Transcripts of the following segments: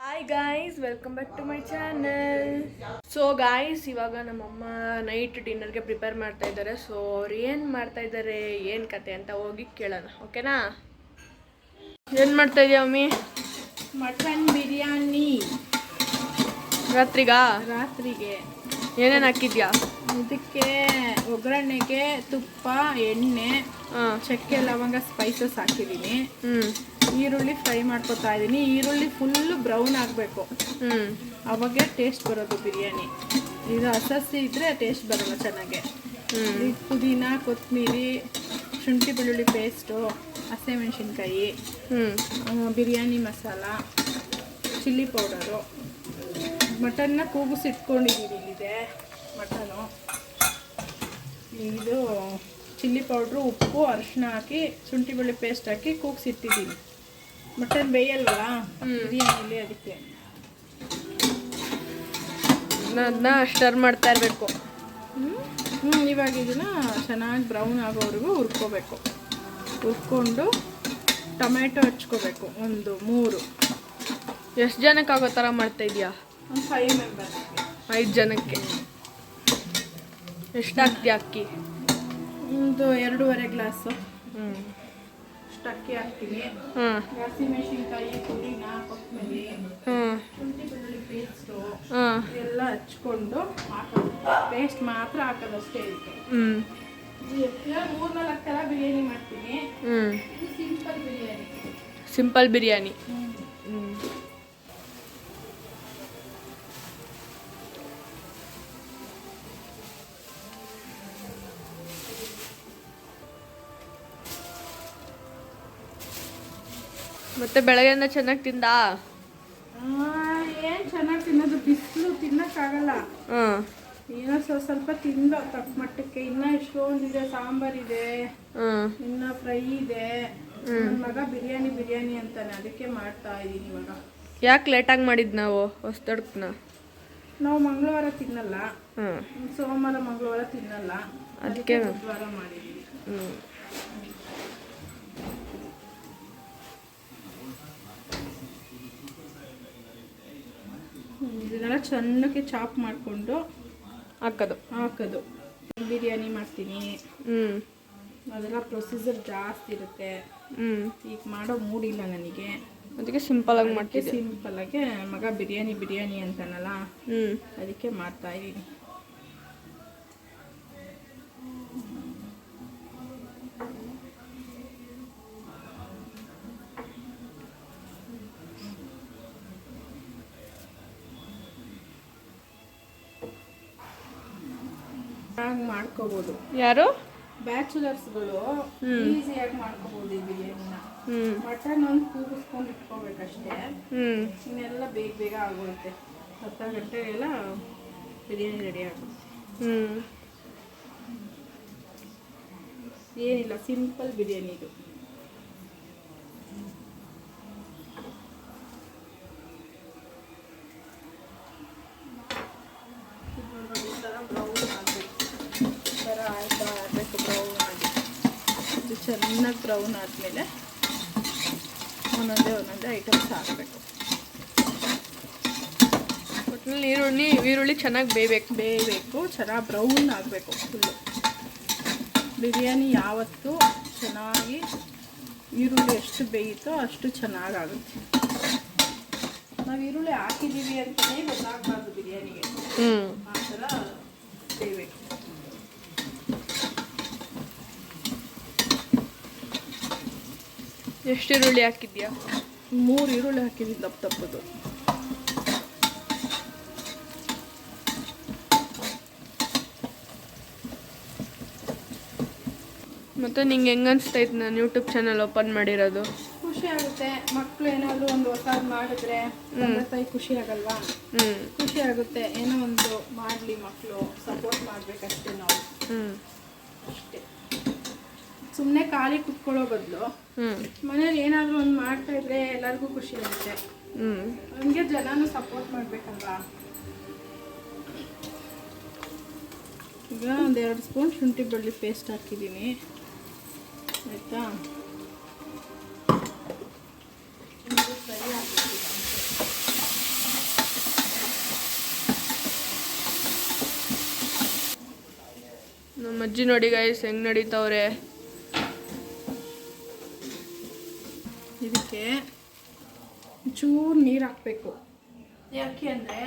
Hi guys, welcome back to my channel. So guys, ಇವಾಗ ನಮ್ಮಮ್ಮ night ಡಿನ್ನರ್ಗೆ prepare ಮಾಡ್ತಾ ಇದ್ದಾರೆ. ಸೊ ಅವ್ರು ಏನು ಮಾಡ್ತಾ ಇದ್ದಾರೆ, ಏನು ಕತೆ ಅಂತ ಹೋಗಿ ಕೇಳೋಣ, ಓಕೆನಾ? ಏನು ಮಾಡ್ತಾ ಇದೀಯ ಮಮ್ಮಿ? ಮಟನ್ ಬಿರಿಯಾನಿ ರಾತ್ರಿಗೆ ಏನೇನು ಹಾಕಿದ್ಯಾ? ಇದಕ್ಕೆ ಒಗ್ಗರಣೆಗೆ ತುಪ್ಪ, ಎಣ್ಣೆ, ಚಕ್ಕೆ, ಲವಂಗ, ಸ್ಪೈಸಸ್ ಹಾಕಿದ್ದೀನಿ. ಈರುಳ್ಳಿ ಫ್ರೈ ಮಾಡ್ಕೊತಾ ಇದ್ದೀನಿ. ಈರುಳ್ಳಿ ಫುಲ್ಲು ಬ್ರೌನ್ ಆಗಬೇಕು, ಅವಾಗೆ ಟೇಸ್ಟ್ ಬರೋದು ಬಿರಿಯಾನಿ. ಇದು ಹಸಿ ಇದ್ರೆ ಟೇಸ್ಟ್ ಬರೋಲ್ಲ ಚೆನ್ನಾಗೆ. ಪುದೀನ, ಕೊತ್ತಂಬರಿ, ಶುಂಠಿ ಬೆಳ್ಳುಳ್ಳಿ ಪೇಸ್ಟು, ಹಸಿಮೆಣಸಿನ್ಕಾಯಿ, ಬಿರಿಯಾನಿ ಮಸಾಲ, ಚಿಲ್ಲಿ ಪೌಡರು, ಮಟನ್ನ ಕೂಗಿಸಿಟ್ಕೊಂಡಿದ್ದೀನಿ. ಇಲ್ಲಿದೆ ಮಟನು. ಇದು ಚಿಲ್ಲಿ ಪೌಡ್ರು, ಉಪ್ಪು, ಅರಿಶಿನ ಹಾಕಿ ಶುಂಠಿ ಬೆಳ್ಳುಳ್ಳಿ ಪೇಸ್ಟ್ ಹಾಕಿ ಕೂಗಿಸಿಟ್ಟಿದ್ದೀನಿ. ಮಟನ್ ಬೇಯಲ್ವಲ್ಲ ಬಿರಿಯಾನಿಲಿ, ಅದಕ್ಕೆ ಅದನ್ನ ಸ್ಟರ್ ಮಾಡ್ತಾ ಇರಬೇಕು. ಇವಾಗ ಇದನ್ನ ಚೆನ್ನಾಗಿ ಬ್ರೌನ್ ಆಗೋವರೆಗೂ ಹುರ್ಕೋಬೇಕು. ಹುರ್ಕೊಂಡು ಟೊಮೆಟೊ ಹಚ್ಕೋಬೇಕು, ಒಂದು 3. ಎಷ್ಟು ಜನಕ್ಕೆ ಆಗೋ ಥರ ಮಾಡ್ತಾ ಇದೆಯಾ? ಒಂದು 5 ಮೆಂಬರ್ಸ್. 5 ಜನಕ್ಕೆ ಎಷ್ಟು ಹಾಕ್ತೀಯ ಅಕ್ಕಿ? ಒಂದು 2.5 ಗ್ಲಾಸು ಅಷ್ಟು ಅಕ್ಕಿ ಹಾಕ್ತೀನಿ. ಹಸಿಮೆಣಸಿನ್ಕಾಯಿ, ಪುದೀನ, ಕೊತ್ತಂಬರಿ, ಶುಂಠಿ ಬೆಳ್ಳುಳ್ಳಿ ಪೇಸ್ಟು ಎಲ್ಲ ಹಚ್ಕೊಂಡು ಹಾಕೋದು. ಪೇಸ್ಟ್ ಮಾತ್ರ ಹಾಕೋದು ಅಷ್ಟೇ. ಇದಕ್ಕೆ 3-4 ಥರ ಬಿರಿಯಾನಿ ಮಾಡ್ತೀನಿ. ಸಿಂಪಲ್ ಬಿರಿಯಾನಿ. ಮತ್ತೆ ಬೆಳಗ್ಗೆಯಿಂದ ಚೆನ್ನಾಗಿ ತಿಂದಾ? ಏನು ಚೆನ್ನಾಗಿ ತಿನ್ನೋದು, ಬಿಸಿಲು ತಿನ್ನೋಕ್ಕಾಗಲ್ಲ. ಏನೋ ಸ್ವಲ್ಪ ತಿಂದ ತಕ್ಕ ಮಟ್ಟಕ್ಕೆ. ಇನ್ನೂ ಎಷ್ಟೊಂದಿದೆ, ಸಾಂಬಾರಿದೆ, ಇನ್ನು ಫ್ರೈ ಇದೆ. ನನ್ನ ಮಗ ಬಿರಿಯಾನಿ ಅಂತಾನೆ, ಅದಕ್ಕೆ ಮಾಡ್ತಾ ಇದ್ದೀನಿ ಇವಾಗ. ಯಾಕೆ ಲೇಟಾಗಿ ಮಾಡಿದ್ದು ನಾವು ಹೊಸದಡ್ಕನ? ನಾವು ಮಂಗಳವಾರ ತಿನ್ನಲ್ಲ, ಸೋಮವಾರ ಮಂಗಳವಾರ ತಿನ್ನಲ್ಲ, ಅದಕ್ಕೆ ಬುಧವಾರ ಮಾಡಿದ್ದೀವಿ. ಇದನ್ನೆಲ್ಲ ಚೆನ್ನಾಗಿ ಚಾಪ್ ಮಾಡಿಕೊಂಡು ಹಾಕೋದು. ಬಿರಿಯಾನಿ ಮಾಡ್ತೀನಿ. ಅದೆಲ್ಲ ಪ್ರೊಸೀಜರ್ ಜಾಸ್ತಿ ಇರುತ್ತೆ. ಈಗ ಮಾಡೋ ಮೂಡಿಲ್ಲ ನನಗೆ, ಅದಕ್ಕೆ ಸಿಂಪಲಾಗಿ ಮಾಡ್ತೀನಿ. ಸಿಂಪಲಾಗೆ ಮಗ ಬಿರಿಯಾನಿ ಅಂತಾನಲ್ಲ, ಅದಕ್ಕೆ ಮಾಡ್ತಾ ಇದ್ದೀನಿ. ಮಾಡ್ಕೋಬಹುದು. ಯಾರು ಬ್ಯಾಚುಲರ್ಸ್ಗಳು ಈಸಿಯಾಗಿ ಮಾಡ್ಕೋಬಹುದು ಈ ಬಿರಿಯಾನಿನ. ಮಟನ್ ಒಂದು ಕೂಗಿಸ್ಕೊಂಡು ಇಟ್ಕೋಬೇಕಷ್ಟೇ, ಇನ್ನೆಲ್ಲ ಬೇಗ ಆಗೋಗುತ್ತೆ. 10 ಗಂಟೆಗೆಲ್ಲ ಬಿರಿಯಾನಿ ರೆಡಿ ಆಗುತ್ತೆ. ಏನಿಲ್ಲ, ಸಿಂಪಲ್ ಬಿರಿಯಾನಿ ಇದು. ಚೆನ್ನಾಗಿ ಬ್ರೌನ್ ಆದಮೇಲೆ ಒಂದೊಂದೇ ಐಟಮ್ಸ್ ಹಾಕಬೇಕು. ಒಟ್ಟಿನಲ್ಲಿ ಈರುಳ್ಳಿ ಚೆನ್ನಾಗಿ ಬೇಯಬೇಕು, ಚೆನ್ನಾಗಿ ಬ್ರೌನ್ ಆಗಬೇಕು ಫುಲ್ಲು. ಬಿರಿಯಾನಿ ಯಾವತ್ತೂ ಚೆನ್ನಾಗಿ ಈರುಳ್ಳಿ ಎಷ್ಟು ಬೇಯುತ್ತೋ ಅಷ್ಟು ಚೆನ್ನಾಗಾಗುತ್ತೆ. ನಾವು ಈರುಳ್ಳಿ ಹಾಕಿದ್ದೀವಿ ಅಂತಲೇ ಗೊತ್ತಾಗಬಾರ್ದು ಬಿರಿಯಾನಿಗೆ, ಆ ಥರ ಬೇಯಬೇಕು. ಎಷ್ಟು ಈರುಳ್ಳಿ ಹಾಕಿದ್ಯಾ? 3 ಈರುಳ್ಳಿ ಹಾಕಿದ್ದೀನಿ, ದಪ್ಪದು. ಮತ್ತು ನಿಂಗೆ ಹೆಂಗೆ ಅನಿಸ್ತೈತೆ ನಾನು ಯೂಟ್ಯೂಬ್ ಚಾನಲ್ ಓಪನ್ ಮಾಡಿರೋದು? ಖುಷಿ ಆಗುತ್ತೆ. ಮಕ್ಕಳು ಏನಾದರೂ ಒಂದು ಹೊಸದು ಮಾಡಿದ್ರೆ ತಂದೆ ತಾಯಿ ಖುಷಿ ಆಗಲ್ವಾ? ಖುಷಿ ಆಗುತ್ತೆ. ಏನೋ ಒಂದು ಮಾಡಲಿ, ಮಕ್ಕಳು ಸಪೋರ್ಟ್ ಮಾಡಬೇಕಷ್ಟೇ ನಾವು. ಅಷ್ಟೇ. ಸುಮ್ಮನೆ ಖಾಲಿ ಕುತ್ಕೊಳ್ಳೋ ಬದಲು ಮನೇಲಿ ಏನಾದರೂ ಒಂದು ಮಾಡ್ತಾ ಇದ್ರೆ ಎಲ್ಲರಿಗೂ ಖುಷಿ ಆಗುತ್ತೆ. ಹಂಗೆ ಜನನೂ ಸಪೋರ್ಟ್ ಮಾಡಬೇಕಲ್ವಾ? ಈಗ 1-2 ಸ್ಪೂನ್ ಶುಂಠಿ ಬೆಳ್ಳುಳ್ಳಿ ಪೇಸ್ಟ್ ಹಾಕಿದ್ದೀನಿ, ಆಯಿತಾ? ಅಜ್ಜಿ ನೋಡಿ ಗೈಸ್ ಹೆಂಗ್ ನಡೀತಾವ್ರೆ. ಇದಕ್ಕೆ ಚೂರು ನೀರು ಹಾಕಬೇಕು. ಯಾಕೆ ಅಂದರೆ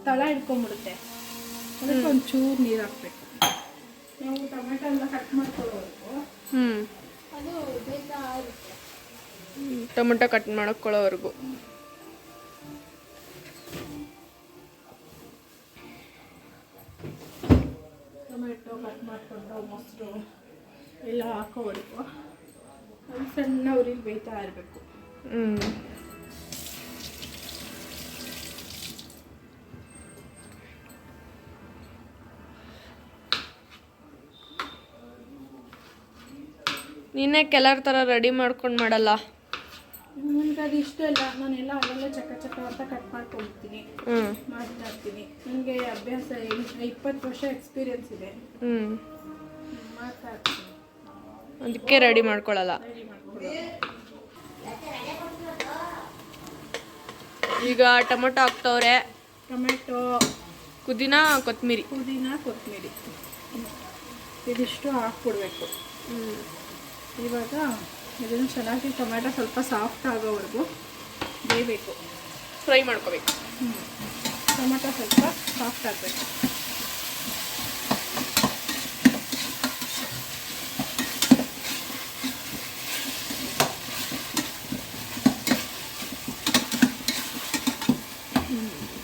ತಳ ಹಿಡ್ಕೊಂಬಿಡುತ್ತೆ. ಅದಕ್ಕೆ ಒಂದು ಚೂರು ನೀರು ಹಾಕಬೇಕು. ನಾವು ಟೊಮೆಟೊ ಎಲ್ಲ ಕಟ್ ಮಾಡ್ಕೊಳ್ಳೋವರೆಗೂ ಅದು ಬೇಗ ಆಗುತ್ತೆ. ಟೊಮೆಟೊ ಕಟ್ ಮಾಡ್ಕೊಳ್ಳೋವರೆಗೂ. ಟೊಮೆಟೊ ಕಟ್ ಮಾಡಿಕೊಂಡು ಮೊಸರು ಎಲ್ಲ ಹಾಕೋವರೆಗೂ ಅದು ಸಣ್ಣ ಉರಿಲಿ ಬೇಯ್ತಾ ಇರಬೇಕು. ನೀನೇ ಕೆಲವ್ರ ಥರ ರೆಡಿ ಮಾಡ್ಕೊಂಡು ಮಾಡಲ್ಲ. ನನಗೆ ಅದು ಇಷ್ಟ ಇಲ್ಲ. ನಾನೆಲ್ಲ ಅವೆಲ್ಲ ಚಕ್ಕ ಚಕ್ಕ ಅಂತ ಕಟ್ ಮಾಡ್ಕೊಳ್ತೀನಿ, ಮಾಡ್ತಾ ಇರ್ತೀನಿ. ನನಗೆ ಅಭ್ಯಾಸ 20 ವರ್ಷ ಎಕ್ಸ್ಪೀರಿಯನ್ಸ್ ಇದೆ. ಮಾಡ್ತಾ ಇರ್ತೀನಿ, ಅದಕ್ಕೆ ರೆಡಿ ಮಾಡ್ಕೊಳ್ಳಲ್ಲ. ಈಗ ಟೊಮೊಟೊ ಹಾಕ್ತವ್ರೆ. ಟೊಮೆಟೊ, ಪುದೀನ, ಕೊತ್ತಂಬರಿ ಇದಿಷ್ಟು ಹಾಕ್ಬಿಡ್ಬೇಕು. ಇವಾಗ ಇದನ್ನು ಚೆನ್ನಾಗಿ ಟೊಮೆಟೊ ಸ್ವಲ್ಪ ಸಾಫ್ಟ್ ಆಗೋವರೆಗೂ ಬೇಯಬೇಕು, ಫ್ರೈ ಮಾಡ್ಕೋಬೇಕು. ಟೊಮೆಟೊ ಸ್ವಲ್ಪ ಸಾಫ್ಟ್ ಆಗಬೇಕು.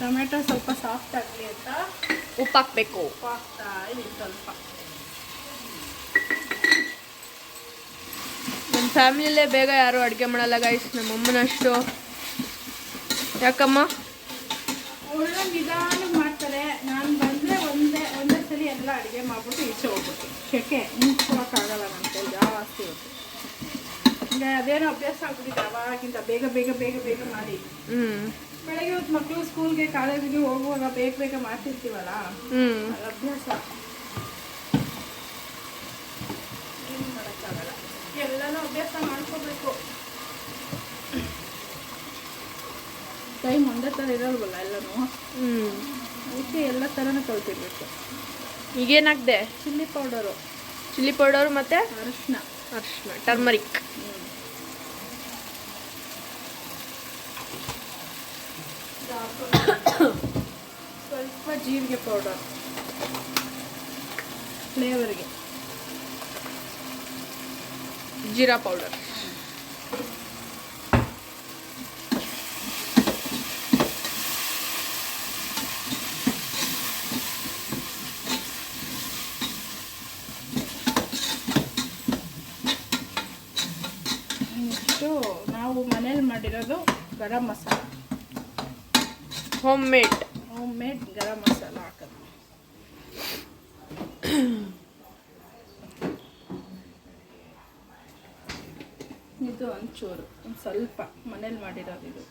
ಟೊಮೆಟೊ ಸ್ವಲ್ಪ ಸಾಫ್ಟ್ ಆಗಲಿ ಅಂತ ಉಪ್ಪು ಹಾಕ್ಬೇಕು. ಉಪ್ಪು ಹಾಕ್ತಾ ಇದೀನಿ ಸ್ವಲ್ಪ. ನಮ್ಮ ಫ್ಯಾಮಿಲಿಯಲ್ಲೇ ಬೇಗ ಯಾರು ಅಡುಗೆ ಮಾಡಲ್ಲ ಗೈಸ್, ನಮ್ಮಮ್ಮನಷ್ಟು. ಯಾಕಮ್ಮ? ಒಳ್ಳೆ ನಿಧಾನಕ್ಕೆ ಮಾಡ್ತಾರೆ. ನಾನು ಬಂದರೆ ಒಂದೇ ಸಲ ಎಲ್ಲ ಅಡುಗೆ ಮಾಡಿಬಿಟ್ಟು ಈಚೆ ಹೋಗ್ಬಿಟ್ಟು ಶೆಕೆ ನಿಂತ್ಕೊಳಕ್ಕಾಗಲ್ಲ ನನ್ನ ಕೈ ಜಾಸ್ತಿ ಹೊತ್ತು. ಅಂದರೆ ಅದೇನೋ ಅಭ್ಯಾಸ ಆಗ್ಬಿಟ್ಟಿದೆ ಅವಾಗಿಂದ ಬೇಗ ಬೇಗ ಬೇಗ ಬೇಗ ಮಾಡಿ. ಬೆಳಗ್ಗೆ ಹೊತ್ತು ಮಕ್ಕಳು ಸ್ಕೂಲ್ಗೆ ಕಾಲೇಜಿಗೆ ಹೋಗುವಾಗ ಬೇಗ ಬೇಗ ಮಾಡ್ತಿರ್ತೀವಲ್ಲ, ಅದು ಅಭ್ಯಾಸ. ಏನು ಮಾಡೋಕ್ಕಾಗಲ್ಲ, ಎಲ್ಲನೂ ಅಭ್ಯಾಸ ಮಾಡ್ಕೋಬೇಕು. ಟೈಮ್ ಒಂದೇ ಥರ ಇರೋಲ್ವಲ್ಲ ಎಲ್ಲನೂ, ಅದಕ್ಕೆ ಎಲ್ಲ ಥರನೂ ಕಲ್ತಿರ್ಬೇಕು. ಈಗೇನಾಗಿದೆ? ಚಿಲ್ಲಿ ಪೌಡರು ಮತ್ತು ಅರಿಶಿನ, ಟರ್ಮರಿಕ್. ಸ್ವಲ್ಪ ಜೀರಿಗೆ ಪೌಡರ್ ಫ್ಲೇವರ್ಗೆ, ಜೀರಾ ಪೌಡರ್, ಇಷ್ಟು ನಾವು ಮನೇಲಿ ಮಾಡಿರೋದು ಗರಂ ಮಸಾಲ, ಹೋಮ್ ಮೇಡ್ ಗರಂ ಮಸಾಲ ಹಾಕೋದು. ಇದು ಒಂಚೂರು ಒಂದು ಸ್ವಲ್ಪ ಮನೇಲಿ ಮಾಡಿರೋದು ಇದು.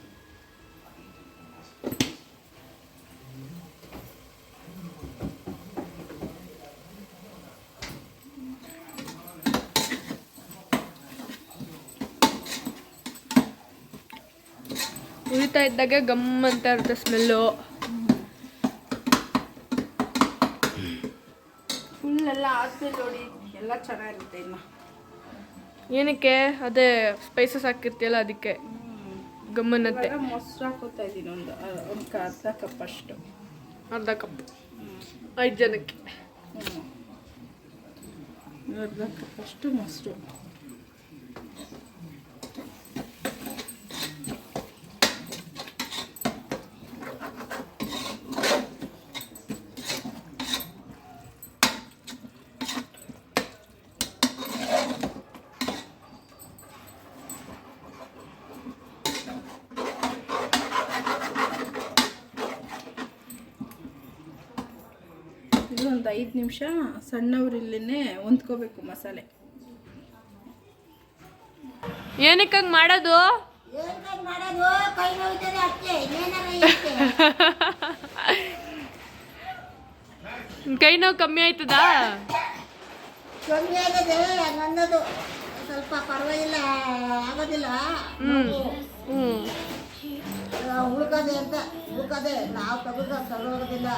ಉರಿತಾ ಇದ್ದಾಗೆ ಗಮ್ ಅಂತ ಇರುತ್ತೆ ಸ್ಮೆಲ್ಲು. ಫುಲ್ ಎಲ್ಲ ಆದ್ಮೇಲೆ ನೋಡಿ ಎಲ್ಲ ಚೆನ್ನಾಗಿರುತ್ತೆ. ಇನ್ನು ಏನಕ್ಕೆ? ಅದೇ ಸ್ಪೈಸಸ್ ಹಾಕಿರ್ತೀಯಲ್ಲ ಅದಕ್ಕೆ ಗಮ್ಮನ್ನತ್ತೆ. ಮೊಸರು ಹಾಕೋತಾ ಇದ್ದೀನಿ ಒಂದು ಅರ್ಧ ಕಪ್ ಅಷ್ಟು. ಅರ್ಧ ಕಪ್ 5 ಜನಕ್ಕೆ ಅರ್ಧ ಕಪ್ ಅಷ್ಟು ಮೊಸರು. ಇದು ಒಂದು 5 ನಿಮಿಷ ಸಣ್ಣ ಉರಿಲೇ ಹೊಂದ್ಕೋಬೇಕು ಮಸಾಲೆ. ಏನಕ್ಕೆ ಹಂಗೆ ಮಾಡೋದು? ಕೈ ನೋವು ಕಮ್ಮಿ ಆಯ್ತದಾ? ಕಮ್ಮಿ ಆಗಿದೆ ನನ್ನದು, ಸ್ವಲ್ಪ ಪರವಾಗಿಲ್ಲ, ಆಗೋದಿಲ್ಲ. ಉಳ್ಕದೆ ನಾವು ತೆಗೆದು ಸರೋಗೋದಿಲ್ಲ.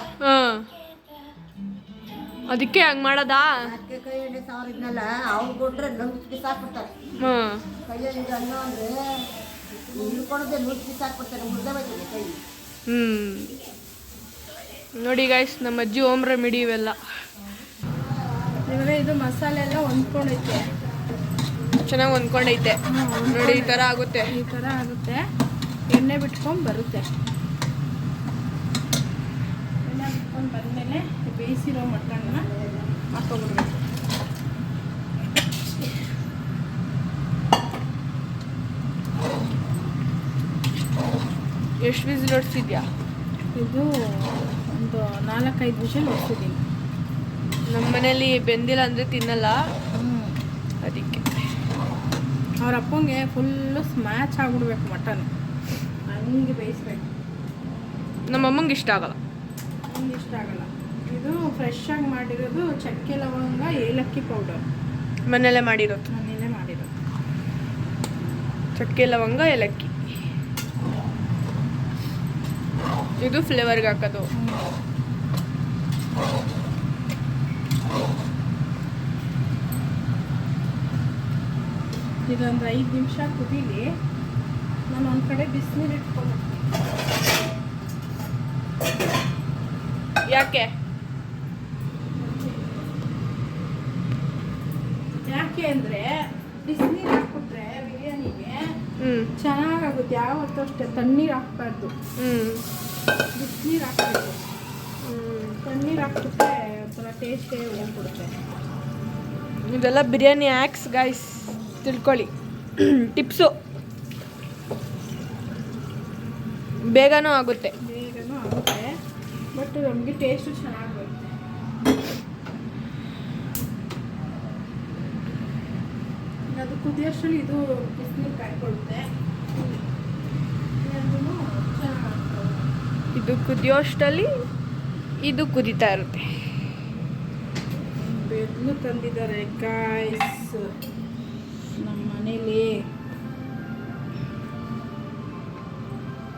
ಅದಕ್ಕೆ ಹಂಗೆ ಮಾಡೋದಾ? ಅದಕ್ಕೆ ಕೈ ಎಣ್ಣೆ ಸಾವಿರಿದ್ನಲ್ಲ ಅವ್ರು ಕೊಟ್ರೆ ನುಗ್ಗಿ ಬಿಸಾಕ್ಬಿಡ್ತಾರೆ. ಹ್ಞೂ ಕೈಯಲ್ಲಿ ಇದು ಅನ್ನ ಅಂದರೆ ಇಳ್ಕೊಳೋದೇ ನುಗ್ಗಿ ಬಿಸಾಕ್ಬಿಡ್ತಾರೆ, ಮುದ್ದೆ ಬರ್ತದೆ ಕೈ. ನೋಡಿ ಗೈಸ್, ನಮ್ಮ ಅಜ್ಜಿ ಹೋಮ್ ರೆಮಿಡಿ ಇವೆಲ್ಲ. ಇವಾಗ ಇದು ಮಸಾಲೆ ಎಲ್ಲ ಹೊಂದ್ಕೊಂಡೈತೆ, ಚೆನ್ನಾಗಿ ಹೊಂದ್ಕೊಂಡೈತೆ. ನೋಡಿ ಈ ಥರ ಆಗುತ್ತೆ. ಈ ಥರ ಆಗುತ್ತೆ. ಎಣ್ಣೆ ಬಿಟ್ಕೊಂಡು ಬರುತ್ತೆ. ಎಣ್ಣೆ ಬಿಟ್ಕೊಂಡು ಬಂದಮೇಲೆ ಬೇಯಿಸಿರೋ ಮಟನ್ನ ಹಾಕ್ಕೊಬಿಡ್ಬೇಕು. ಎಷ್ಟು ವಿಸಿಲ್ ಹೊಡ್ಸಿದ್ಯಾ? ಇದು ಒಂದು 4-5 ವಿಷಲ್ ಹೊಡ್ಸಿದ್ದೀನಿ. ನಮ್ಮ ಮನೇಲಿ ಬೆಂದಿಲ್ಲ ಅಂದರೆ ತಿನ್ನಲ್ಲ, ಅದಕ್ಕೆ. ಅವ್ರ ಅಪ್ಪಂಗೆ ಫುಲ್ಲು ಸ್ಮ್ಯಾಚ್ ಆಗಿಬಿಡ್ಬೇಕು ಮಟನ್, ಹಂಗೆ ಬೇಯಿಸ್ಬೇಕು. ನಮ್ಮಮ್ಮಂಗೆ ಇಷ್ಟ ಆಗಲ್ಲ. ನಮ್ಗೆ ಇಷ್ಟ ಆಗಲ್ಲ. ಇದು ಫ್ರೆಶ್ ಆಗಿ ಮಾಡಿರೋದು ಚಕ್ಕೆ ಲವಂಗ ಏಲಕ್ಕಿ ಪೌಡರ್, ಮನೆಯಲ್ಲೇ ಮಾಡಿರೋದು. ಮನೇಲೆ ಮಾಡಿರೋದು. ಚಕ್ಕೆ ಲವಂಗ ಏಲಕ್ಕಿ, ಇದು ಫ್ಲೇವರ್ಗೆ ಹಾಕೋದು. ಇದೊಂದು 5 ನಿಮಿಷ ಕುದೀಲಿ. ನಾನು ಒಂದು ಕಡೆ ಬಿಸಿನೀರು ಇಟ್ಕೊಂಡು. ಯಾಕೆ ಅಂದರೆ ಬಿಸಿನೀರು ಹಾಕ್ಬಿಟ್ರೆ ಬಿರಿಯಾನಿಗೆ ಚೆನ್ನಾಗಾಗುತ್ತೆ. ಯಾವತ್ತೂ ಅಷ್ಟೇ ತಣ್ಣೀರು ಹಾಕ್ಬಾರ್ದು, ಬಿಸಿನೀರು ಹಾಕ್ಬೇಕು. ತಣ್ಣೀರು ಹಾಕ್ಬಿಟ್ರೆ ಒಂಥರ ಟೇಸ್ಟೇ ಹೋಗ್ಬಿಡುತ್ತೆ. ಇದೆಲ್ಲ ಬಿರಿಯಾನಿ ಹ್ಯಾಕ್ಸ್ ಗೈಸ್, ತಿಳ್ಕೊಳ್ಳಿ. ಟಿಪ್ಸು, ಬೇಗನೂ ಆಗುತ್ತೆ. ಬೇಗನೂ ಆಗುತ್ತೆ, ಬಟ್ ನಮಗೆ ಟೇಸ್ಟು ಚೆನ್ನಾಗಿ ಬರುತ್ತೆ. ಅದು ಕುದಿಯೋಷ್ಟರಲ್ಲಿ ಇದು ಬಿಸಿನೀರು ಕಾಯ್ಕೊಳ್ಳುತ್ತೆ. ಇದು ಕುದಿಯೋಷ್ಟರಲ್ಲಿ ಇದು ಕುದೀತಾ ಇರುತ್ತೆ. ಬೆನ್ನು ತಂದಿದ್ದಾರೆ ಗಾಯ್ಸ್ ನಮ್ಮ ಮನೇಲಿ.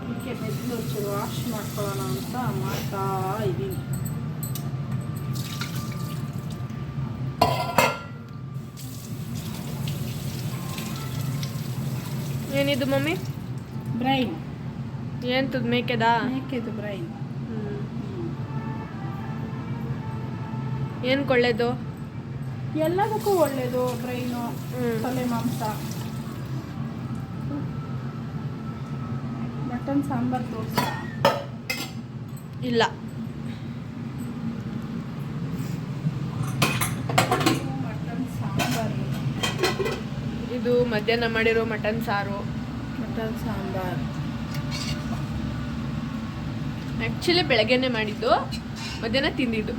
ಅದಕ್ಕೆ ಬೆನ್ನು ಒಂಚೂರು ವಾಶ್ ಮಾಡ್ಕೊಳ್ಳೋಣ ಅಂತ ಮಾಡ್ತಾ ಇದ್ದೀನಿ. ಏನಿದು ಮಮ್ಮಿ? ಬ್ರೈನ್. ಏನ್ತದ? ಮೇಕೆದಾ? ಮೇಕೆದು ಬ್ರೈನ್. ಏನು ಕೊಳ್ಳೇದು? ಎಲ್ಲದಕ್ಕೂ ಒಳ್ಳೇದು ಬ್ರೈನು, ತಲೆ ಮಾಂಸ. ಮಟನ್ ಸಾಂಬಾರು ತೋರಿಸ? ಇಲ್ಲ. ಮಟನ್ ಸಾಂಬಾರು. ಇದು ಮಧ್ಯಾಹ್ನ ಮಾಡಿರೋ ಮಟನ್ ಸಾರು. ಮಟನ್ ಸಾಂಬಾರು ಆ್ಯಕ್ಚುಲಿ ಬೆಳಗ್ಗೆನೆ ಮಾಡಿದ್ದು, ಮಧ್ಯಾಹ್ನ ತಿಂದಿದ್ದು.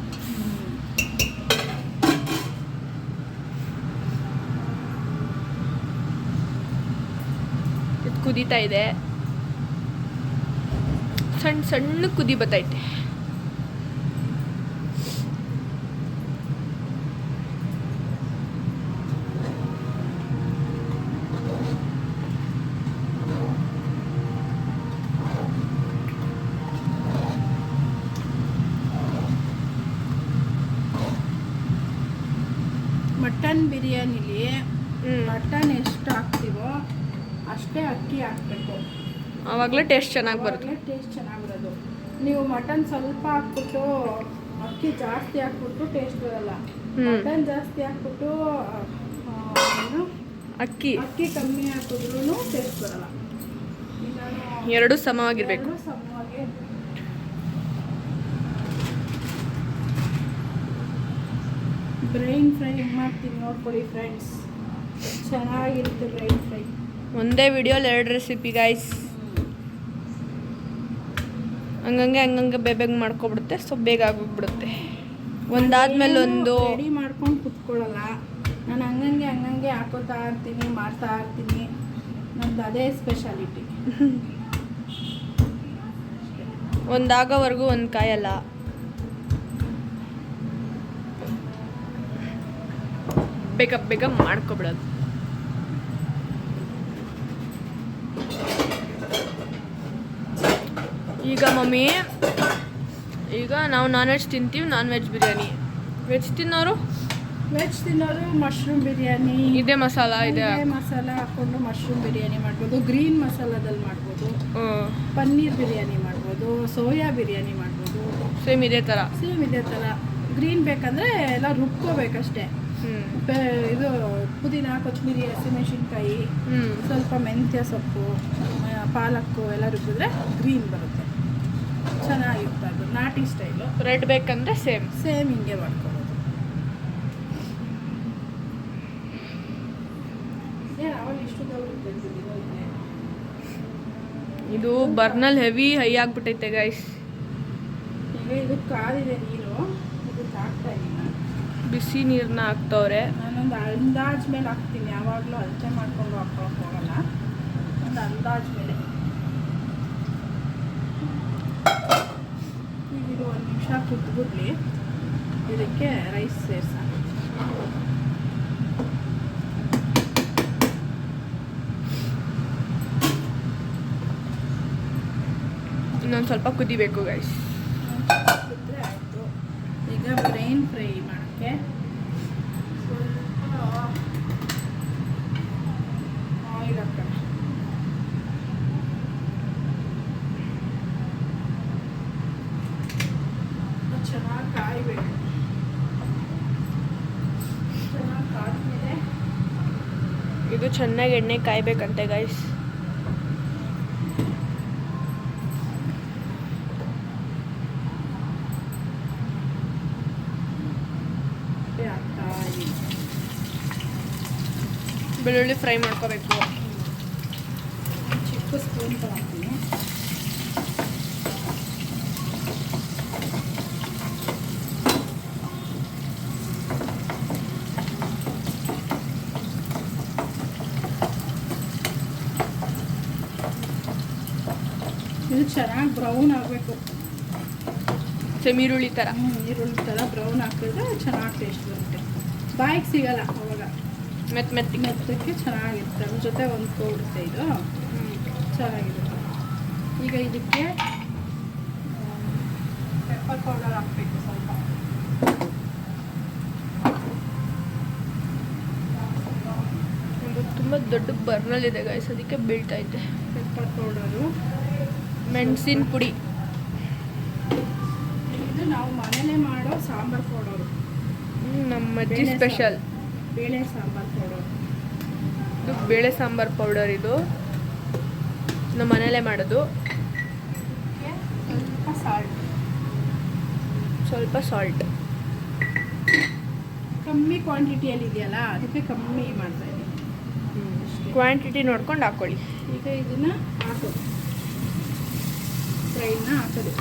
ಇದು ಕುದೀತಾ ಇದೆ, ಸಣ್ಣ ಸಣ್ಣ ಕುದಿ ಬತ್ತೈತೆ. ಮಟನ್ ಬಿರಿಯಾನಿಲಿ ಮಟನ್ ಎಷ್ಟು ಹಾಕ್ತೀವೋ ಅಷ್ಟೇ ಅಕ್ಕಿ ಹಾಕಬೇಕು. ಆವಾಗಲೇ ಟೇಸ್ಟ್ ಚೆನ್ನಾಗಿ ಬರುತ್ತೆ. ಟೇಸ್ಟ್ ಚೆನ್ನಾಗಿ ಬರೋದು. ನೀವು ಮಟನ್ ಸ್ವಲ್ಪ ಹಾಕ್ಬಿಟ್ಟು ಅಕ್ಕಿ ಜಾಸ್ತಿ ಹಾಕ್ಬಿಟ್ಟು ಟೇಸ್ಟ್ ಬರಲ್ಲ. ಮಟನ್ ಜಾಸ್ತಿ ಹಾಕ್ಬಿಟ್ಟು ಏನು ಅಕ್ಕಿ ಕಮ್ಮಿ ಹಾಕಿದ್ರೂ ಟೇಸ್ಟ್ ಬರಲ್ಲ. ಎರಡೂ ಸಮವಾಗಿರ್ಬೇಕು. ಸಮವಾಗಿ ಬ್ರೈನ್ ಫ್ರೈ ಮಾಡ್ತೀನಿ ನೋಡ್ಕೊಳ್ಳಿ ಫ್ರೆಂಡ್ಸ್, ಚೆನ್ನಾಗಿರುತ್ತೆ ಬ್ರೈನ್ ಫ್ರೈ. ಒಂದೇ ವಿಡಿಯೋಲಿ 2 ರೆಸಿಪಿ ಗೈಸ್. ಹಂಗಂಗೆ ಬೇಗ ಮಾಡ್ಕೊಬಿಡುತ್ತೆ, ಸೊ ಬೇಗ ಆಗೋಗ್ಬಿಡುತ್ತೆ. ಒಂದಾದ್ಮೇಲೆ ಒಂದು ರೆಡಿ ಮಾಡ್ಕೊಂಡು ಕುತ್ಕೊಳ್ಳಲ್ಲ. ನಾನು ಹಂಗಂಗೆ ಹಾಕೋತಾ ಇರ್ತೀನಿ, ಮಾಡ್ತಾ ಇರ್ತೀನಿ. ನಂದು ಅದೇ ಸ್ಪೆಷಾಲಿಟಿ. ಒಂದಾಗೋವರೆಗೂ ಒಂದು ಕಾಯಲ್ಲ. ಬೇಗ ಮಾಡ್ಕೊಬಿಡೋದು. ಈಗ ಮಮ್ಮಿ, ಈಗ ನಾವು ನಾನ್ ವೆಜ್ ತಿಂತೀವಿ, ನಾನ್ ವೆಜ್ ಬಿರಿಯಾನಿ. ವೆಜ್ ತಿನ್ನೋರು ವೆಜ್ ತಿನ್ನೋರು ಮಶ್ರೂಮ್ ಬಿರಿಯಾನಿ ಇದೇ ಮಸಾಲ ಇದೆ ಇದೇ ಮಸಾಲ ಹಾಕ್ಕೊಂಡು ಮಶ್ರೂಮ್ ಬಿರಿಯಾನಿ ಮಾಡ್ಬೋದು, ಗ್ರೀನ್ ಮಸಾಲದಲ್ಲಿ ಮಾಡ್ಬೋದು, ಹ್ಞೂ ಪನ್ನೀರ್ ಬಿರಿಯಾನಿ ಮಾಡ್ಬೋದು, ಸೋಯಾ ಬಿರಿಯಾನಿ ಮಾಡ್ಬೋದು. ಸೇಮ್ ಇದೇ ಥರ. ಸೇಮ್ ಇದೇ ಥರ. ಗ್ರೀನ್ ಬೇಕಂದರೆ ಎಲ್ಲ ರುಬ್ಕೋಬೇಕಷ್ಟೇ. ಇದು ಪುದೀನ, ಕೊತ್ತಂಬರಿ, ಹಸಿಮೆಣಸಿನ್ಕಾಯಿ, ಸ್ವಲ್ಪ ಮೆಂತ್ಯ ಸೊಪ್ಪು, ಪಾಲಕ್ಕು ಎಲ್ಲ ರುಬ್ಬಿದ್ರೆ ಗ್ರೀನ್ ಬರುತ್ತೆ. ಚೆನ್ನಾಗಿರುತ್ತೆ ಅದು ನಾಟಿ ಸ್ಟೈಲು. ರೆಡ್ ಬೇಕಂದ್ರೆ ಸೇಮ್ ಹಿಂಗೆ ಮಾಡ್ಕೊಬೋದು. ಇದು ಬರ್ನಲ್ಲಿ ಹೆವಿ ಹೈ ಆಗ್ಬಿಟ್ಟೈತೆ ಗೈಸ್. ಈಗ ಇದು ಕಾದಿದೆ ನೀರು, ಇದಕ್ಕೆ ಹಾಕ್ತಾ ಇದ್ದೀನಿ. ಬಿಸಿ ನೀರನ್ನ ಹಾಕ್ತವ್ರೆ. ನಾನೊಂದು ಅಂದಾಜ್ ಮೇಲೆ ಹಾಕ್ತೀನಿ, ಯಾವಾಗಲೂ ಅಳತೆ ಮಾಡ್ಕೊಂಡು ಹಾಕೊಳಕ್ಕೆ ಹೋಗಲ್ಲ. ಒಂದು ಅಂದಾಜ್ ಮೇಲೆ ಈಗ ಇದು 1 ನಿಮಿಷ ಕುದ್ಬಿಡ್ಲಿ. ಇದಕ್ಕೆ ರೈಸ್ ಸೇರ್ಸೋಣ. ಇನ್ನೊಂದು ಸ್ವಲ್ಪ ಕುದಿಬೇಕು ಗೈಸ್. ಕುದ್ರೆ ಆಯಿತು. ಈಗ ಬ್ರೈನ್ ಫ್ರೈ ಮಾಡೋಕ್ಕೆ ಸ್ವಲ್ಪ ಆಯಿಲ್ ಹಾಕೋಣ. ಚೆನ್ನಾಗಿ ಕಾಯಬೇಕು. ಚೆನ್ನಾಗಿ ಕಾದ್ಮೇಲೆ ಇದು ಚೆನ್ನಾಗಿ ಎಣ್ಣೆ ಕಾಯ್ಬೇಕಂತೆ ಗೈಸ್. ಬೆಳ್ಳುಳ್ಳಿ ಫ್ರೈ ಮಾಡ್ಕೋಬೇಕು. ಚಿಕ್ಕ ಸ್ಪೂನ್ ತಗೊಳ್ತೀನಿ. ಇದು ಚೆನ್ನಾಗಿ ಬ್ರೌನ್ ಆಗಬೇಕು. ಈರುಳ್ಳಿ ಥರ. ಈರುಳ್ಳಿ ಥರ ಬ್ರೌನ್ ಹಾಕಿದ್ರೆ ಚೆನ್ನಾಗಿ ಟೇಸ್ಟ್ ಬರುತ್ತೆ. ಬಾಯಿಗೆ ಸಿಗಲ್ಲ ಅವಾಗ, ಮೆತ್ತಕ್ಕೆ ಚೆನ್ನಾಗಿರುತ್ತೆ. ಅದ್ರ ಜೊತೆ ಹೊಂದ್ಕೊಬಿಡುತ್ತೆ. ಇದು ಚೆನ್ನಾಗಿರುತ್ತೆ. ಈಗ ಇದಕ್ಕೆ ಪೆಪ್ಪರ್ ಪೌಡರ್ ಹಾಕಬೇಕು ಸ್ವಲ್ಪ. ಇದು ತುಂಬ ದೊಡ್ಡ ಬರ್ನಲ್ಲಿದೆ ಗೈಸ್, ಅದಕ್ಕೆ ಬೀಳ್ತಾ ಇದೆ. ಪೆಪ್ಪರ್ ಪೌಡರು, ಮೆಣಸಿನ ಪುಡಿ. ಇದು ನಾವು ಮನೇಲೆ ಮಾಡೋ ಸಾಂಬಾರ್ ಪೌಡರು. ನಮ್ಮ ಅಜ್ಜಿ ಸ್ಪೆಷಲ್ ಬೇಳೆ ಸಾಂಬಾರ್ ಪೌಡರ್. ಇದು ಬೇಳೆ ಸಾಂಬಾರ್ ಪೌಡರ್. ಇದು ನಮ್ಮ ಮನೇಲೆ ಮಾಡೋದು. ಸ್ವಲ್ಪ ಸಾಲ್ಟ್ ಕಮ್ಮಿ ಕ್ವಾಂಟಿಟಿಯಲ್ಲಿ ಇದೆಯಲ್ಲ, ಅದಕ್ಕೆ ಕಮ್ಮಿ ಮಾಡ್ತಾ ಇದ್ದೀನಿ. ಕ್ವಾಂಟಿಟಿ ನೋಡ್ಕೊಂಡು ಹಾಕ್ಕೊಳ್ಳಿ. ಈಗ ಇದನ್ನು ಹಾಕೋದು, ಫ್ರೈನ ಹಾಕೋದು.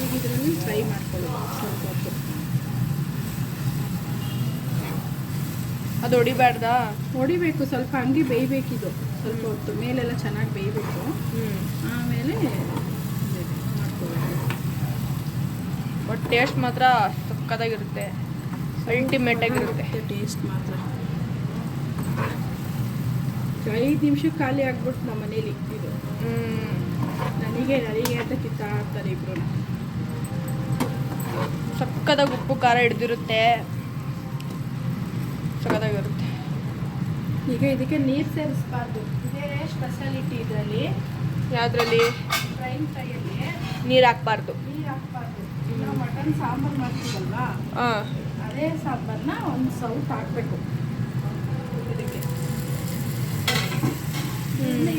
ಈಗ ಇದರಲ್ಲಿ ಫ್ರೈ ಮಾಡ್ಕೊಳ್ಳೋದು ಸ್ವಲ್ಪ ಹೊತ್ತು. ಅದು ಹೊಡಿಬಾರ್ದಾ? ಹೊಡಿಬೇಕು, ಸ್ವಲ್ಪ ಹಂಗೆ ಬೇಯಬೇಕಿದು. ಸ್ವಲ್ಪ ಹೊತ್ತು ಮೇಲೆಲ್ಲ ಚೆನ್ನಾಗಿ ಬೇಯಬೇಕು. ಆಮೇಲೆ ಮಾಡ್ಕೋಬೇಕು. ಬಟ್ ಟೇಸ್ಟ್ ಮಾತ್ರ ಸಕ್ಕತ್ತಾಗಿರುತ್ತೆ, ಅಲ್ಟಿಮೇಟ್ ಆಗಿರುತ್ತೆ ಟೇಸ್ಟ್ ಮಾತ್ರ. 5 ನಿಮಿಷಕ್ಕೆ ಖಾಲಿ ಆಗ್ಬಿಟ್ಟು ನಮ್ಮ ಮನೇಲಿ ಇದು. ನನಗೆ ಅಂತ ಕಿತ್ತಾಡ್ತಾರೆ ಇಬ್ರು. ಸಕ್ಕತ್ತಾಗಿ ಉಪ್ಪು ಖಾರ ಹಿಡ್ದಿರುತ್ತೆ, ಸಕ್ಕತ್ತಾಗಿರುತ್ತೆ. ಈಗ ಇದಕ್ಕೆ ನೀರು ಸೇರಿಸ್ಬಾರ್ದು. ಇದೇ ಸ್ಪೆಷಾಲಿಟಿ ಇದರಲ್ಲಿ. ಯಾವುದ್ರಲ್ಲಿ? ಫ್ರೈನ್ ಫ್ರೈಯಲ್ಲಿ ನೀರು ಹಾಕ್ಬಾರ್ದು. ನೀರು ಹಾಕ್ಬಾರ್ದು. ನಾವು ಮಟನ್ ಸಾಂಬಾರು ಮಾಡ್ತೀವಲ್ವಾ, ಅದೇ ಸಾಂಬಾರನ್ನ ಒಂದು ಸೌಟ್ ಹಾಕಬೇಕು ಇದಕ್ಕೆ.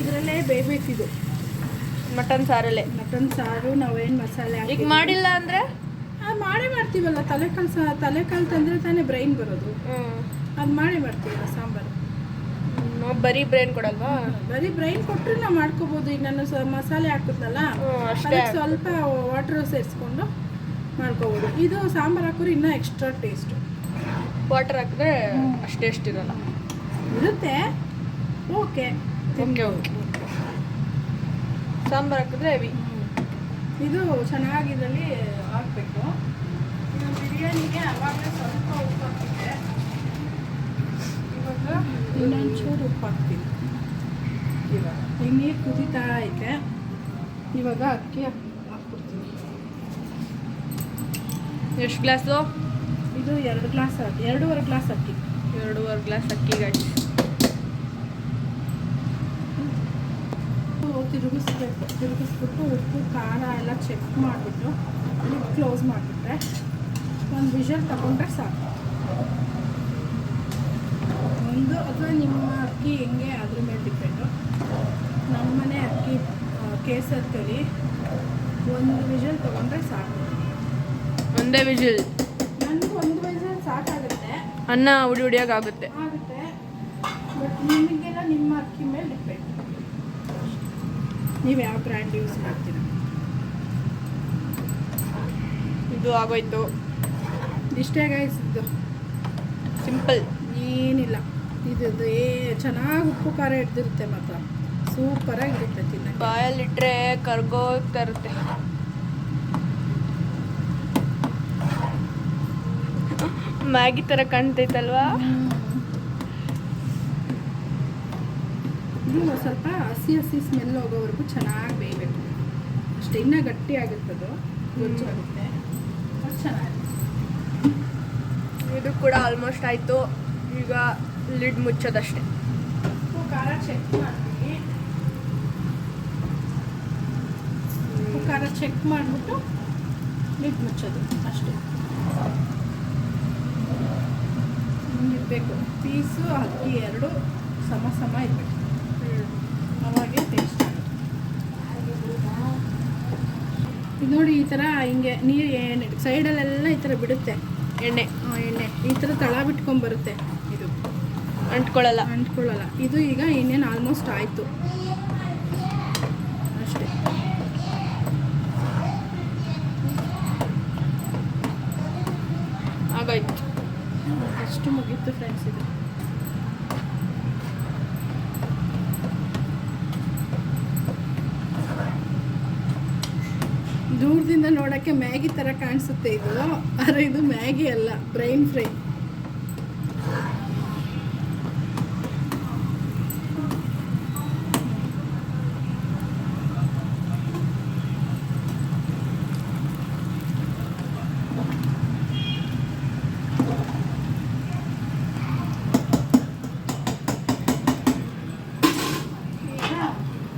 ಇದರಲ್ಲೇ ಬೇಯಬೇಕಿದು. ಮಟನ್ ಸಾರಲ್ಲೇ. ಮಟನ್ ಸಾರು ನಾವೇನು ಮಸಾಲೆ ಈಗ ಮಾಡಿಲ್ಲ ಅಂದರೆ ಮಾಡೇ ಮಾಡ್ತೀವಲ್ಲ. ತಲೆಕಾಲು ತಂದರೆ ತಾನೇ ಬ್ರೈನ್ ಬರೋದು. ಅದು ಮಾಡೇ ಮಾಡ್ತೀವಲ್ಲ ಸಾಂಬಾರು. ಬರೀ ಬ್ರೈನ್ ಕೊಡಲ್ವಾ? ಬರೀ ಬ್ರೈನ್ ಕೊಟ್ಟರೆ ನಾವು ಮಾಡ್ಕೋಬೋದು. ಈಗ ನಾನು ಮಸಾಲೆ ಹಾಕಿದ್ನಲ್ಲ, ಅದಕ್ಕೆ ಸ್ವಲ್ಪ ವಾಟರ್ ಸೇರಿಸ್ಕೊಂಡು ಮಾಡ್ಕೋಬೋದು. ಇದು ಸಾಂಬಾರು ಹಾಕಿದ್ರೆ ಇನ್ನೂ ಎಕ್ಸ್ಟ್ರಾ ಟೇಸ್ಟು. ವಾಟರ್ ಹಾಕಿದ್ರೆ ಅಷ್ಟು ಟೇಸ್ಟ್ ಇರೋಲ್ಲ. ಇರುತ್ತೆ. Okay okay okay. ಸಾಂಬಾರು ಹಾಕಿದ್ರೆ ಹೆವಿ. ಇದು ಚೆನ್ನಾಗಿ ಇದರಲ್ಲಿ ಹಾಕಬೇಕು. ಇದು ಬಿರಿಯಾನಿಗೆ ಅವಾಗಲೇ ಸ್ವಲ್ಪ ಉಪ್ಪು ಹಾಕಿದ್ದೆ. ಇವಾಗ ಇನ್ನೊಂಚೂರು ಉಪ್ಪು ಹಾಕ್ತೀನಿ. ಇವಾಗ ಈಗ ನೀರು ಕುದೀತಾ ಐತೆ. ಇವಾಗ ಅಕ್ಕಿ ಹಾಕ್ಬಿಡ್ತೀನಿ. ಎಷ್ಟು ಗ್ಲಾಸು? ಇದು 2 ಗ್ಲಾಸ್ 2.5 ಗ್ಲಾಸ್ ಅಕ್ಕಿ. 2.5 ಗ್ಲಾಸ್ ಅಕ್ಕಿ ಗೈಸ್. ತಿರುಗಿಸ್ಬಿಟ್ಟು ಉಪ್ಪು ಖಾರ ಎಲ್ಲ ಚೆಕ್ ಮಾಡಿಬಿಟ್ಟು ಲಿಡ್ ಕ್ಲೋಸ್ ಮಾಡಿಬಿಟ್ರೆ ಒಂದು ವಿಷಲ್ ತಗೊಂಡ್ರೆ ಸಾಕು. ಒಂದು ಅಥವಾ ನಿಮ್ಮ ಅಕ್ಕಿ ಹೆಂಗೆ ಅದ್ರ ಮೇಲೆ ಡಿಪೆಂಡು. ನಮ್ಮನೆ ಅಕ್ಕಿ ಕೇಸರಿ ಒಂದು ವಿಷಲ್ ತಗೊಂಡ್ರೆ ಸಾಕು. ಒಂದೇ ವಿಜಿಲ್ ನನಗೆ ಒಂದು ವಿಷಲ್ ಸಾಕಾಗುತ್ತೆ, ಅನ್ನ ಉಡಿಯೋಕ್ಕಾಗುತ್ತೆ. ಆಗುತ್ತೆ. ಬಟ್ ನಿಮಗೆಲ್ಲ ನಿಮ್ಮ ಅಕ್ಕಿ ಮೇಲೆ ಡಿಪೆಂಡ್, ನೀವು ಯಾವ ಬ್ರ್ಯಾಂಡ್ ಯೂಸ್ ಮಾಡ್ತೀರ. ಇದು ಆಗೋಯ್ತು. ಇಷ್ಟೇ ಗೈಸ್, ಇದು ಸಿಂಪಲ್, ಏನಿಲ್ಲ. ಇದು ಚೆನ್ನಾಗಿ ಉಪ್ಪು ಖಾರ ಹಿಡ್ದಿರುತ್ತೆ, ಮಾತ್ರ ಸೂಪರಾಗಿರುತ್ತೆ ತಿನ್ನಕ್ಕೆ. ಬಾಯಲ್ಲಿಟ್ಟರೆ ಕರ್ಗೋಗ್ತಾ ಇರುತ್ತೆ. ಮ್ಯಾಗಿ ಥರ ಕಾಣ್ತೈತಲ್ವಾ? ಇದು ಸ್ವಲ್ಪ ಹಸಿ ಸ್ಮೆಲ್ ಹೋಗೋವರೆಗೂ ಚೆನ್ನಾಗಿ ಬೇಯಬೇಕು ಅಷ್ಟೇ. ಇನ್ನೂ ಗಟ್ಟಿ ಆಗುತ್ತದು, ಗೊಜ್ಜಾಗುತ್ತೆ, ಅದು ಚೆನ್ನಾಗಿದೆ. ಇದು ಕೂಡ ಆಲ್ಮೋಸ್ಟ್ ಆಯಿತು. ಈಗ ಲಿಡ್ ಮುಚ್ಚೋದಷ್ಟೇ. ಉಪ್ಪು ಖಾರ ಚೆಕ್ ಮಾಡ್ತೀನಿ. ಉಪ್ಪು ಖಾರ ಚೆಕ್ ಮಾಡಿಬಿಟ್ಟು ಲಿಡ್ ಮುಚ್ಚೋದು ಅಷ್ಟೇ. ಹಿಂಗಿರಬೇಕು, ಪೀಸು ಅಕ್ಕಿ ಎರಡು ಸಮ ಇರಬೇಕು, ಅವಾಗೆ ಟೇಸ್ಟ್ ಆಗುತ್ತೆ. ಇದು ನೋಡಿ, ಈ ಥರ ಹಿಂಗೆ ನೀರು ಸೈಡಲ್ಲೆಲ್ಲ ಈ ಥರ ಬಿಡುತ್ತೆ ಎಣ್ಣೆ. ಈ ಥರ ತಳ ಬಿಟ್ಕೊಂಡ್ಬರುತ್ತೆ. ಇದು ಅಂಟ್ಕೊಳ್ಳಲ್ಲ. ಇದು ಈಗ ಇನ್ನೇನು ಆಲ್ಮೋಸ್ಟ್ ಆಯಿತು ಅಷ್ಟೇ. ಆಗೋಯ್ತು, ಅಷ್ಟು ಮುಗೀತು ಫ್ರೆಂಡ್ಸ್. ಇದು ದೂರದಿಂದ ನೋಡೋಕ್ಕೆ ಮ್ಯಾಗಿ ಥರ ಕಾಣಿಸುತ್ತೆ ಇದು, ಆದರೆ ಇದು ಮ್ಯಾಗಿ ಅಲ್ಲ, ಬ್ರೈನ್ ಫ್ರೈ.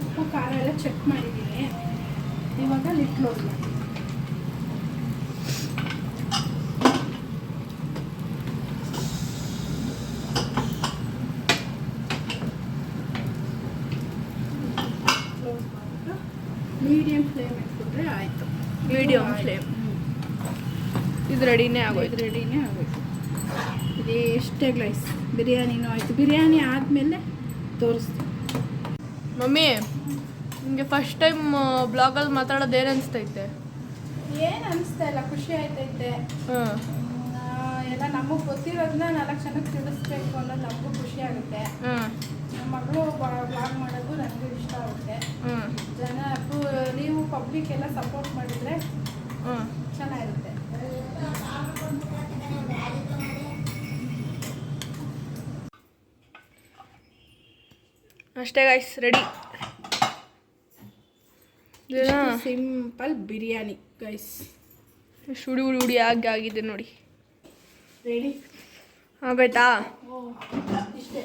ಉಪ್ಪು ಖಾರ ಎಲ್ಲ ಚೆಕ್ ಮಾಡಿದ್ದೀನಿ. ಇವಾಗ ಲಿಡ್ ಕ್ಲೋಸ್ ಮಾಡಿ. ಕ್ಲೋಸ್ ಮಾಡಿಬಿಟ್ಟು ಮೀಡಿಯಮ್ ಫ್ಲೇಮ್ ಇಟ್ಬಿಟ್ರೆ ಆಯಿತು. Medium flame. ಇದು ರೆಡಿನೇ ಆಗೋಯ್ತು. ಇದೇ ಎಷ್ಟೇ ಗ್ಲೈಸ್ ಬಿರಿಯಾನಿನೂ ಆಯಿತು. ಬಿರಿಯಾನಿ ಆದಮೇಲೆ ತೋರಿಸ್ತೀನಿ. ಮಮ್ಮಿ, ನಿಮಗೆ ಫಸ್ಟ್ ಟೈಮ್ ಬ್ಲಾಗಲ್ಲಿ ಮಾತಾಡೋದು ಏನು ಅನಿಸ್ತೈತೆ? ಏನು ಅನಿಸ್ತಾ ಇಲ್ಲ, ಖುಷಿ ಆಯ್ತೈತೆ. ಹಾಂ, ಎಲ್ಲ ನಮಗೆ ಗೊತ್ತಿರೋದನ್ನ 4 ಜನಕ್ಕೆ ತಿಳಿಸ್ಬೇಕು ಅನ್ನೋದು ನಮಗೂ ಖುಷಿ ಆಗುತ್ತೆ. ನಮ್ಮ ಮಗಳು ಬ್ಲಾಗ್ ಮಾಡೋದು ನನಗೂ ಇಷ್ಟ ಆಗುತ್ತೆ. ನೀವು ಪಬ್ಲಿಕ್ ಎಲ್ಲ ಸಪೋರ್ಟ್ ಮಾಡಿದರೆ ಚೆನ್ನಾಗಿರುತ್ತೆ. ಅಷ್ಟೇ guys, ready. Simple biryani guys, ಉಡಿ ಆಗಿದೆ ನೋಡಿ. ರೆಡಿ ಆಗೋಯ್ತಾ? ಇಷ್ಟೇ.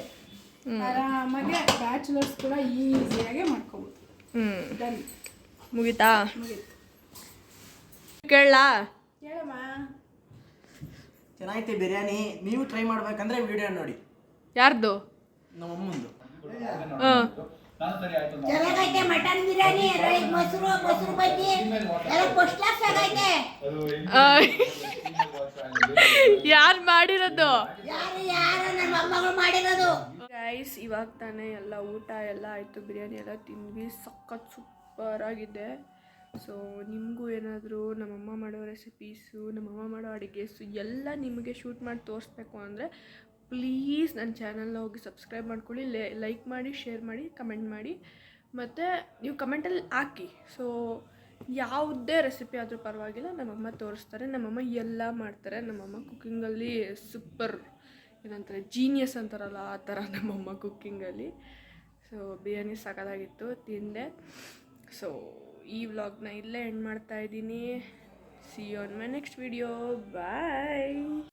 ಆರಾಮಾಗಿ ಬ್ಯಾಚುಲರ್ಸ್ ಕೂಡ ಈಸಿಯಾಗೆ ಮಾಡ್ಕೋಬೋದು. ಡನ್. ಮುಗೀತಾ? ಮುಗೀತು. ಕೇಳಲಾ? ಕೇಳಮ್ಮ. ಚೆನ್ನಾಗೈತೆ ಬಿರಿಯಾನಿ. ನೀವು ಟ್ರೈ ಮಾಡ್ಬೇಕಂದ್ರೆ ವಿಡಿಯೋ ನೋಡಿ. ಯಾರ್ದು? ನಮ್ಮ ಅಮ್ಮಂದು. ಹಾಂ, ಚೆನ್ನಾಗೈತೆ ಮಟನ್ ಬಿರಿಯಾನಿ. ಅದ್ರೊಳಗೆ ಮೊಸರು ಬಜ್ಜಿ ಎಲ್ಲ ಫಸ್ಟ್ ಕ್ಲಾಸ್ ಆಗೈತೆ. ಯಾರು ಮಾಡಿರೋದು? ಯಾರು ನನ್ನ ಮೊಮ್ಮಗಳು ಮಾಡಿರೋದು. ಗೈಸ್, ಇವಾಗ ತಾನೇ ಎಲ್ಲ ಊಟ ಎಲ್ಲ ಆಯಿತು, ಬಿರಿಯಾನಿ ಎಲ್ಲ ತಿಂದ್ವಿ. ಸಖತ್ ಸೂಪರಾಗಿದೆ. ಸೊ ನಿಮಗೂ ಏನಾದರೂ ನಮ್ಮಮ್ಮ ಮಾಡೋ ರೆಸಿಪೀಸು, ನಮ್ಮಮ್ಮ ಮಾಡೋ ಅಡುಗೆಸು ಎಲ್ಲ ನಿಮಗೆ ಶೂಟ್ ಮಾಡಿ ತೋರಿಸ್ಬೇಕು ಅಂದರೆ ಪ್ಲೀಸ್ ನನ್ನ ಚಾನಲ್ನ ಹೋಗಿ ಸಬ್ಸ್ಕ್ರೈಬ್ ಮಾಡ್ಕೊಳ್ಳಿ, ಲೈಕ್ ಮಾಡಿ, ಶೇರ್ ಮಾಡಿ, ಕಮೆಂಟ್ ಮಾಡಿ. ಮತ್ತು ನೀವು ಕಮೆಂಟಲ್ಲಿ ಹಾಕಿ. ಸೊ ಯಾವುದೇ ರೆಸಿಪಿ ಆದರೂ ಪರವಾಗಿಲ್ಲ, ನಮ್ಮಮ್ಮ ತೋರಿಸ್ತಾರೆ. ನಮ್ಮಮ್ಮ ಎಲ್ಲ ಮಾಡ್ತಾರೆ. ನಮ್ಮಮ್ಮ ಕುಕ್ಕಿಂಗಲ್ಲಿ ಸೂಪರ್, ಏನಂತಾರೆ, ಜೀನಿಯಸ್ ಅಂತಾರಲ್ಲ ಆ ಥರ ನಮ್ಮಮ್ಮ ಕುಕ್ಕಿಂಗಲ್ಲಿ. ಸೊ ಬಿರಿಯಾನಿ ಸಖತ್ತಾಗಿತ್ತು, ತಿಂದೆ. ಸೊ ಈ ವ್ಲಾಗ್ನ ಇಲ್ಲೇ ಎಂಡ್ ಮಾಡ್ತಾಯಿದ್ದೀನಿ. See you on my next video. Bye.